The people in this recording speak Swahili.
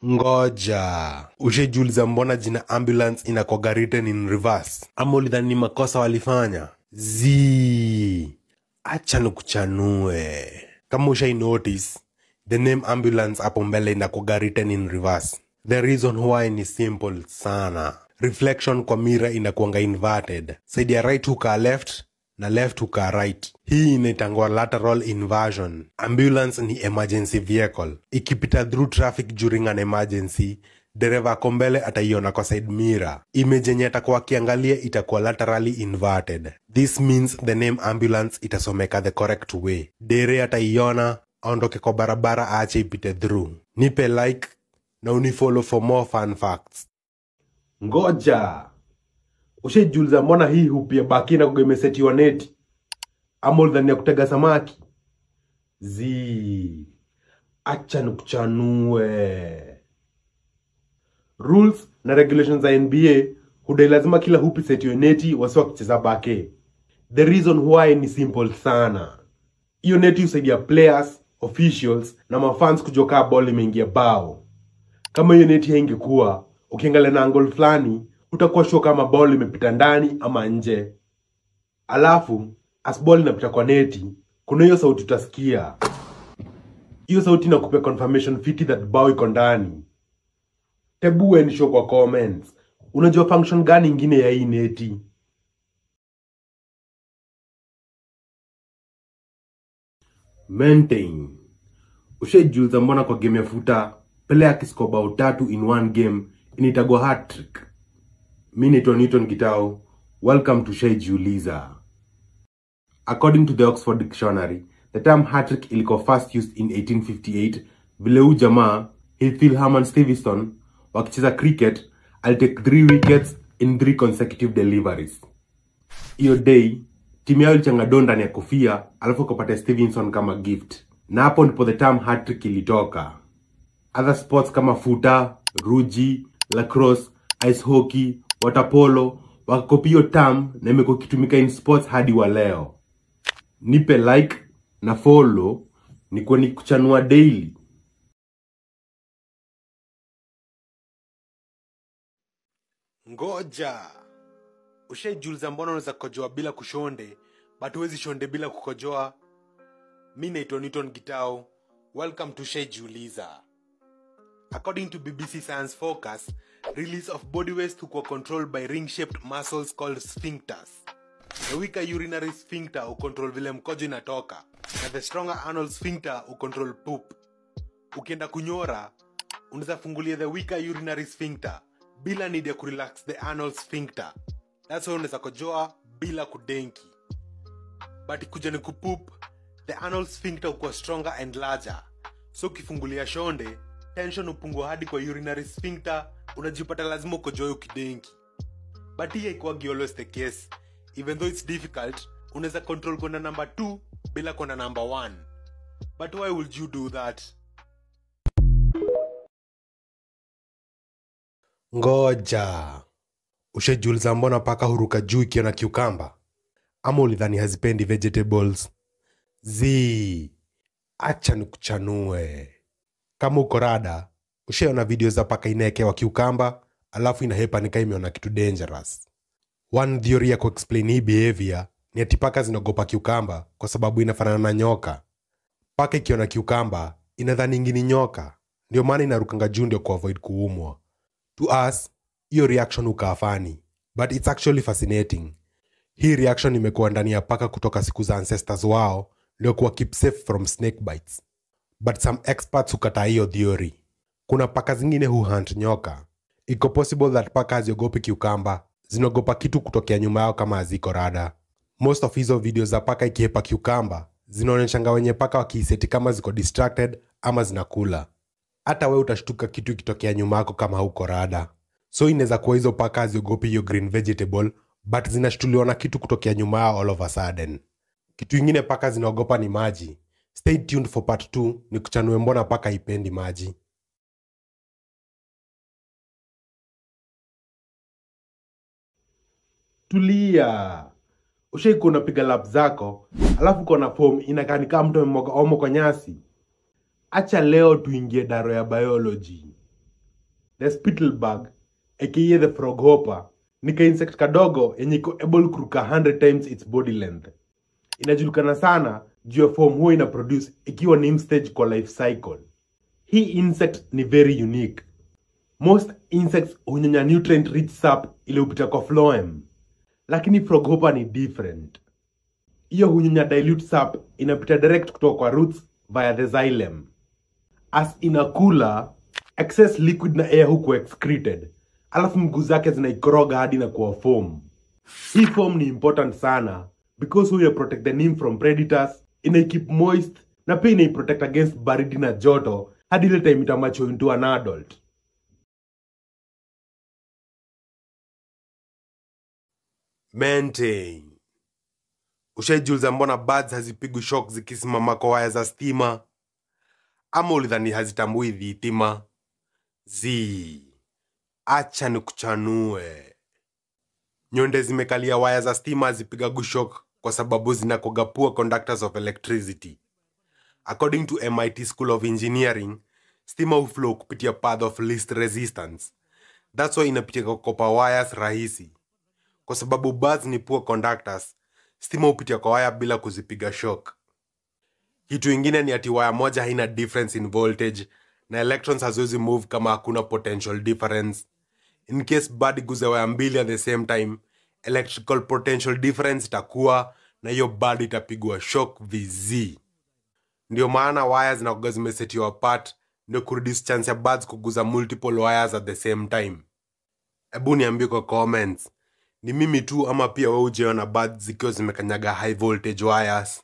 Ngoja. Ushajiuliza mbona jina ambulance inakuwaga written in reverse? Ama ulidhani ni makosa walifanya? Acha nikuchanue. Kama ushai notice, the name ambulance hapo mbele inakuwaga written in reverse. The reason why ni simple sana. Reflection kwa mirror inakuanga inverted. Side ya right hukaa left na left hukaa right. Hii inaitangwa lateral inversion. Ambulance ni emergency vehicle. Ikipita through traffic during an emergency, dereva ako mbele ataiona kwa side mirror. Image yenye atakuwa akiangalia itakuwa laterally inverted. This means the name ambulance itasomeka the correct way. Dere ataiona, aondoke kwa barabara aache ipite through. Nipe like na unifollow for more fun facts. Ngoja. Ushajiuliza mbona hii hupia baki na kugemesetiwa neti? Ama ulidhani ya kutega samaki? Acha nikuchanue. Rules na regulations za NBA hudai lazima kila hupi setiwe neti wasiwa kucheza bake. The reason why ni simple sana. Iyo neti husaidia players, officials na mafans kujoka ball imeingia bao. Kama hiyo neti haingekuwa, ukiangalia na angle flani, utakuwa sure kama ball imepita ndani ama nje. Alafu, as ball inapita kwa neti, kuna hiyo sauti utasikia. Hiyo sauti inakupea confirmation fiti that bao iko ndani. Tebu ni show kwa comments. Unajua function gani ingine ya hii neti? Maintain. Ushajiuliza mbona kwa game ya futa player akiscore bao 3 in one game inaitagwa hat-trick? Mimi naitwa Newton Gitao. Welcome to Ushajiuliza. According to the Oxford Dictionary, the term hat-trick ilikuwa first used in 1858. Vile huyu jamaa Hill Herman Stevenson wakicheza cricket alitake 3 wickets in 3 consecutive deliveries. Hiyo day timu yao ilichanga do ndani ya kofia alafu kupata Stevenson kama gift. Na hapo ndipo the term hat-trick ilitoka. Other sports kama futa, ruji, lacrosse, ice hockey, water polo wakakopi hiyo term na imekuwa ikitumika in sports hadi wa leo. Nipe like na follow nikuwa nikuchanua daily. Ngoja. Ushajiuliza mbona unaweza kukojoa bila kushonde, but huwezi shonde bila kukojoa? Mimi naitwa Newton Gitao. Welcome to Ushajiuliza. According to BBC Science Focus, release of body waste were controlled by ring-shaped muscles called sphincters. The weaker urinary sphincter will control vile mkojo inatoka, na the stronger anal sphincter will control poop. Ukienda kunyora, unaweza fungulia the weaker urinary sphincter bila need ya kurelax the anal sphincter. That's why unaweza kojoa bila kudenki. But kuja ni kupoop, the anal sphincter uko stronger and larger. So ukifungulia shonde, tension upungua hadi kwa urinary sphincter, unajipata lazima ukojoe ukidenki. But hii haikuwa always the case. Even though it's difficult, unaweza control kwenda number 2 bila kwenda number 1. But why would you do that? Ngoja. Ushajiuliza mbona paka huruka juu ikiona cucumber? Ama ulidhani hazipendi vegetables? Acha nikuchanue. Kama uko rada, ushaona video za paka inaekewa cucumber alafu inahepa nika imeona kitu dangerous. One theory ya kuexplain hii behavior ni ati paka zinaogopa cucumber kwa sababu inafanana na nyoka. Paka ikiona cucumber inadhani ingini nyoka, ndio maana inarukanga juu ndio kuavoid kuumwa. To us, hiyo reaction ukaa funny, but it's actually fascinating. Hii reaction imekuwa ndani ya paka kutoka siku za ancestors wao ndio kuwa keep safe from snake bites. But some experts hukataa hiyo theory. Kuna paka zingine huhunt nyoka. Iko possible that paka haziogopi cucumber, zinaogopa kitu kutokea nyuma yao kama haziko rada. Most of hizo videos za paka ikihepa cucumber zinaonyeshanga wenye paka wakiiseti kama ziko distracted ama zinakula. Hata wewe utashtuka kitu ikitokea nyuma yako kama hauko rada. So inaweza kuwa hizo paka haziogopi hiyo green vegetable, but zinashtuliwa na kitu kutokea nyuma yao all of a sudden. Kitu ingine paka zinaogopa ni maji. Stay tuned for part 2 ni kuchanue mbona paka ipendi maji. Tulia. Ushaiku unapiga lap zako, alafu kuna form inakaa ni kama mtu amemwaga omo kwa nyasi. Acha leo tuingie daro ya biology. The spittlebug, aka the froghopper, ni ka insect kadogo yenye iko able kuruka 100 times its body length. Inajulikana sana juu ya form huwa ina produce ikiwa ni stage kwa life cycle. Hii insect ni very unique. Most insects hunyonya nutrient rich sap ile upita kwa phloem. Lakini froghopper ni different. Iyo hunyonya dilute sap inapita direct kutoka kwa roots via the xylem. As inakula, excess liquid na air huku excreted. Alafu mguu zake zinaikoroga hadi na kuwa foam. Hii foam ni important sana because huya protect the nymph from predators, keep moist, na pia protect against baridi na joto hadi ile time itamacho into an adult. Maintain. Ushaijiuliza mbona birds hazipigwi shock zikisimama kwa waya za stima? Ama ulidhani hazitambui dhitima? Acha nikuchanue. Nyonde zimekalia waya za stima hazipiga shock kwa sababu zinakuwaga poor conductors of electricity. According to MIT School of Engineering, stima huflow kupitia path of least resistance. That's why inapitia kwa copper wires rahisi. Kwa sababu birds ni poor conductors, stima hupitia kwa waya bila kuzipiga shock. Kitu ingine ni ati waya moja haina difference in voltage na electrons haziwezi move kama hakuna potential difference. In case bird iguze waya mbili at the same time, electrical potential difference itakuwa na hiyo bird itapigwa shock vizi. Ndio maana wires zinakuwa zimesetiwa apart ndio kureduce chance ya birds kuguza multiple wires at the same time. Ebu niambie kwa comments, ni mimi tu ama pia wewe hujaona birds zikiwa zimekanyaga high voltage wires?